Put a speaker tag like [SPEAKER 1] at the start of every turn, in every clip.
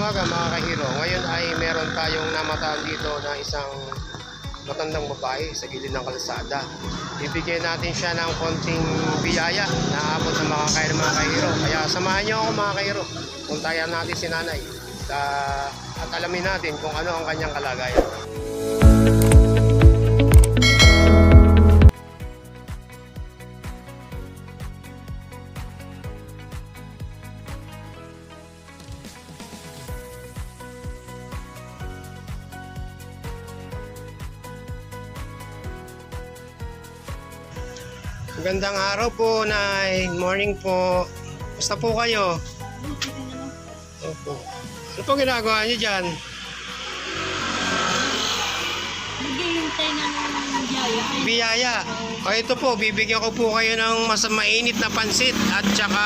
[SPEAKER 1] umaga mga kahiro. Ngayon ay meron tayong namataan dito na isang matandang babae sa gilid ng kalsada. Bibigyan natin siya ng konting biyaya na aabot sa makakaya ng mga kahiro. Kaya samahan niyo ako mga kahiro. Puntayan natin si nanay at alamin natin kung ano ang kanyang kalagayan. Magandang araw po, Nay. Morning po. Basta po kayo? Opo. Ano po ginagawa niyo dyan?
[SPEAKER 2] Naghihintay na ng biyaya.
[SPEAKER 1] Biyaya. O ito po, bibigyan ko po kayo ng mas mainit na pansit at saka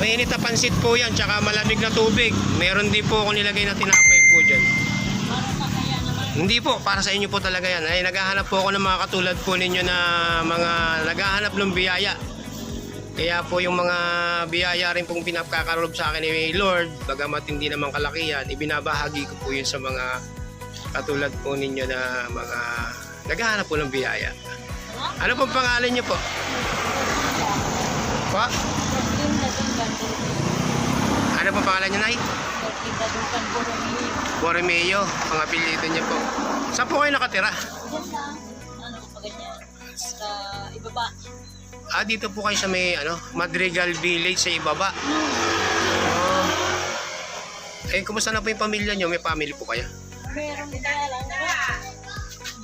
[SPEAKER 1] mainit na pansit po yan, tsaka malamig na tubig. Meron din po ako nilagay na tinapay po dyan.
[SPEAKER 2] Para sa kaya naman.
[SPEAKER 1] Hindi po, para sa inyo po talaga yan. Ay, naghahanap po ako ng mga katulad po ninyo na mga naghahanap ng biyaya. Kaya po yung mga biyaya rin pong pinapakaroon sa akin ni Lord, bagamat hindi naman kalakihan, ibinabahagi ko po yun sa mga katulad po ninyo na mga naghahanap po ng biyaya. Ano pong pangalan niyo po? Pa? Ano pong pangalan niyo, Nay? Borromeo, ang apelyido niya po. Saan po kayo nakatira?
[SPEAKER 2] Ano pa ganyan? Sa ibaba.
[SPEAKER 1] Ah, dito po kayo sa may Madrigal Village sa ibaba. Eh, kumusta na po yung pamilya niyo? May family po kayo?
[SPEAKER 2] Meron kaya lang.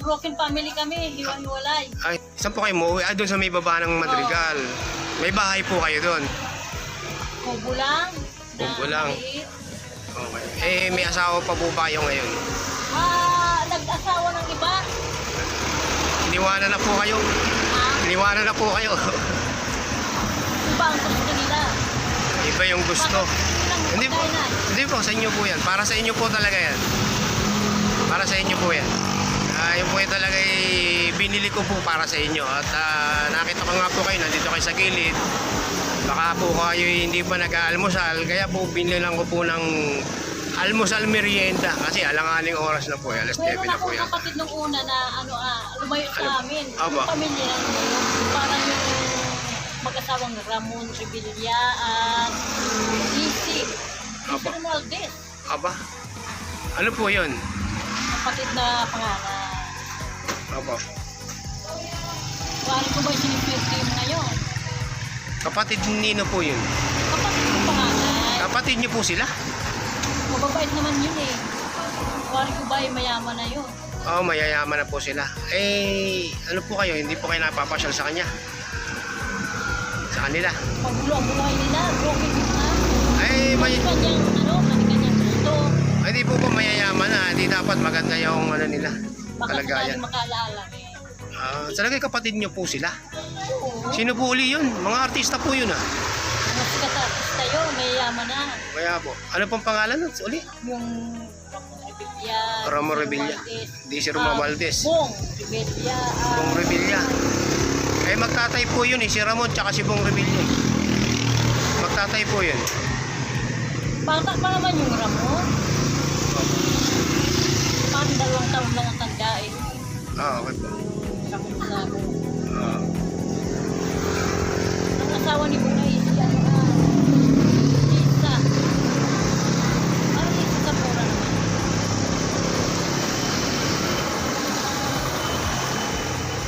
[SPEAKER 2] Broken family kami, hiwa-hiwalay.
[SPEAKER 1] Ay, saan po kayo umuwi? Ah, doon sa may baba ng Madrigal. May bahay po kayo doon.
[SPEAKER 2] Kubo lang.
[SPEAKER 1] Kubo lang.
[SPEAKER 2] Maliit.
[SPEAKER 1] Okay. Eh, may asawa pa po kayo ngayon?
[SPEAKER 2] Nag-asawa ng iba.
[SPEAKER 1] Iniwanan na po kayo. Iniwanan na po kayo.
[SPEAKER 2] Iba ang gusto nila.
[SPEAKER 1] Iba yung gusto. Hindi po. Hindi po, sa inyo po yan. Para sa inyo po talaga yan. Para sa inyo po yan. Yung po yan talaga binili ko po para sa inyo. At nakita ko nga po kayo, nandito kayo sa gilid. Baka po kayo hindi pa nag-aalmusal. Kaya po binili lang ko po ng almusal merienda. Kasi alanganing oras na po. Alas 9 na po yan.
[SPEAKER 2] Meron akong kapatid nung una na lumayo sa amin.
[SPEAKER 1] Aba.
[SPEAKER 2] Yung pamilya lang yun. Parang yung mag-asawang Ramon Revilla at Lisi.
[SPEAKER 1] Aba.
[SPEAKER 2] Ronaldez.
[SPEAKER 1] Aba. Ano po yun?
[SPEAKER 2] Kapatid na pangalan.
[SPEAKER 1] Aba.
[SPEAKER 2] Paano ko ba sinipirti yung ngayon?
[SPEAKER 1] Kapatid nino po yun?
[SPEAKER 2] Kapatid ng pangalan.
[SPEAKER 1] Kapatid niyo po sila?
[SPEAKER 2] Mababait naman yun eh. Paano ko ba yung mayaman na yun?
[SPEAKER 1] Oo, mayayaman na po sila. Eh, ano po kayo? Hindi po kayo napapasyal sa kanya? Sa kanila?
[SPEAKER 2] Magulo ang buhay nila. Broken yun na.
[SPEAKER 1] Ay,
[SPEAKER 2] Kanya-kanyang gusto.
[SPEAKER 1] Ay, di po mayayaman na. Hindi dapat maganda yung nila.
[SPEAKER 2] Baka
[SPEAKER 1] Kalagayan.
[SPEAKER 2] sakaling makaalala eh.
[SPEAKER 1] Talaga kapatid niyo po sila?
[SPEAKER 2] Oo.
[SPEAKER 1] Sino po uli yun? Mga artista po yun
[SPEAKER 2] Mas sikat-artista yun, may yaman na.
[SPEAKER 1] Kaya po. Ano pong pangalan nun uli?
[SPEAKER 2] Yung Ramon Revilla.
[SPEAKER 1] Ramon Revilla. Di si Roma Valdez.
[SPEAKER 2] Bong Revilla.
[SPEAKER 1] Bong Revilla. Eh, magtatay po yun si Ramon tsaka si Bong Revilla. Magtatay po yun.
[SPEAKER 2] Bata pa naman yung Ramon. Parang 2 taon lang ang tanda eh.
[SPEAKER 1] Okay po.
[SPEAKER 2] Ramon na ang asawa ni Bong ay si Lisa. Parang Lisa sa pura naman.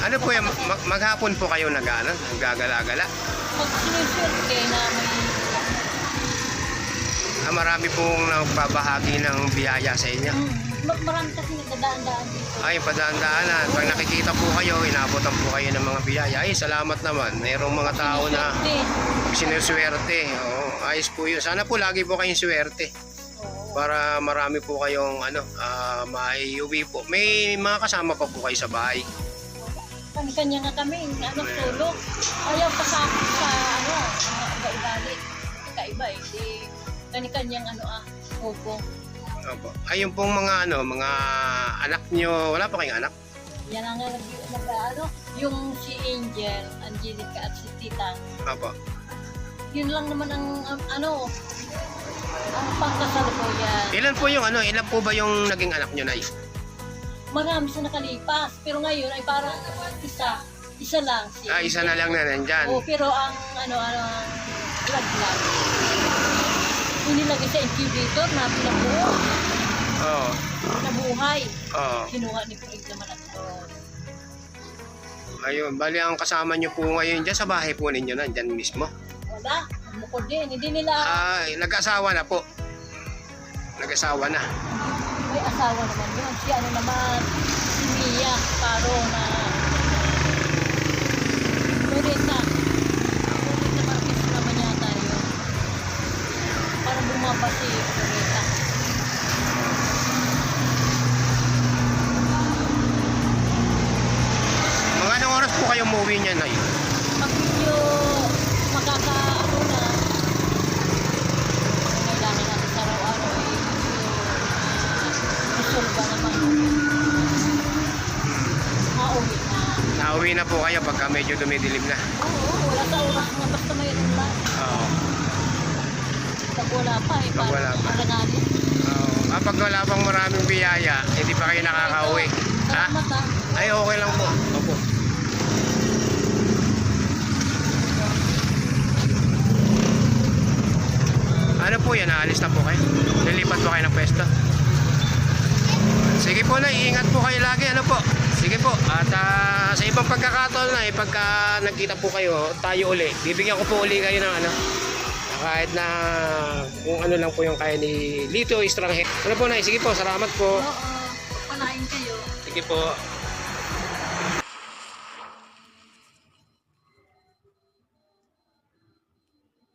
[SPEAKER 1] Ano po yan? Maghapon po kayo naggagala-gala?
[SPEAKER 2] Pag siniswerte na may
[SPEAKER 1] Marami pong nagbabahagi ng biyaya sa inyo.
[SPEAKER 2] marami kasi nagdadaan-daan dito.
[SPEAKER 1] Ay, padaan-daanan. Pag nakikita po kayo, inabutan po kayo ng mga biyaya. Ay, salamat naman. Mayroong mga tao na sinuswerte. Oo, ayos po yun. Sana po lagi po kayong swerte. Para marami po kayong maiuwi po. May mga kasama pa po kayo sa bahay.
[SPEAKER 2] Kanya-kanya nga kami, tulog. Ayaw kasama sa iba-ibalik. Kaiba eh. Kanya-kanyang hubo.
[SPEAKER 1] Opo. Ay, yung pong mga anak nyo, wala pa kayong anak?
[SPEAKER 2] Yan ang yung si Angelica at si Tita.
[SPEAKER 1] Opo.
[SPEAKER 2] Yun lang naman ang ano, ang pangkasalukuyan.
[SPEAKER 1] Ilan po ba yung naging anak nyo, Nay?
[SPEAKER 2] Marami sa nakalipas, pero ngayon ay parang isa lang.
[SPEAKER 1] Isa na lang na nandyan.
[SPEAKER 2] Oo, pero ang laglag. Inilagay sa incubator na pinabuo,
[SPEAKER 1] Oo.
[SPEAKER 2] nabuhay.
[SPEAKER 1] Oo.
[SPEAKER 2] Kinuha ni Fred naman at doon.
[SPEAKER 1] Ayun, bali ang kasama nyo po ngayon dyan sa bahay po ninyo, nandyan mismo.
[SPEAKER 2] Wala, bukod din. Hindi nila
[SPEAKER 1] Nag-asawa na po. Nag-asawa na.
[SPEAKER 2] may asawa naman yun. Si ano naman, si Mia Paro na Loretta. Loretta Marquez naman yata yun. Parang bumaba si Loretta.
[SPEAKER 1] Mga anong oras po kayo umuwi niya, Nay?
[SPEAKER 2] Pag medyo makakaano na, kailangan natin sa araw-araw ay resolve naman. Mauwi na.
[SPEAKER 1] Nauwi na po kayo pagka medyo dumidilim na.
[SPEAKER 2] Oo, wala sa oras nga basta mayroon lang.
[SPEAKER 1] Oo.
[SPEAKER 2] Pag wala pa eh,
[SPEAKER 1] Pag wala pa.
[SPEAKER 2] aranganin.
[SPEAKER 1] Oo. Kapag wala pang maraming biyaya, hindi pa kayo nakakauwi. Ha?
[SPEAKER 2] Salamat ha.
[SPEAKER 1] Ay, okay lang po. Opo. Ano po yan? Aalis na po kayo? Lilipat po kayo ng pwesto? Sige po na, iingat po kayo lagi. Ano po? Sige po. At sa ibang pagkakataon na, pagka nagkita po kayo, tayo uli. Bibigyan ko po uli kayo ng ano. Kahit na kung ano lang po yung kaya ni Lito Estranghero. Ano po na, sige po, salamat po.
[SPEAKER 2] Oo, panahin kayo.
[SPEAKER 1] Sige po.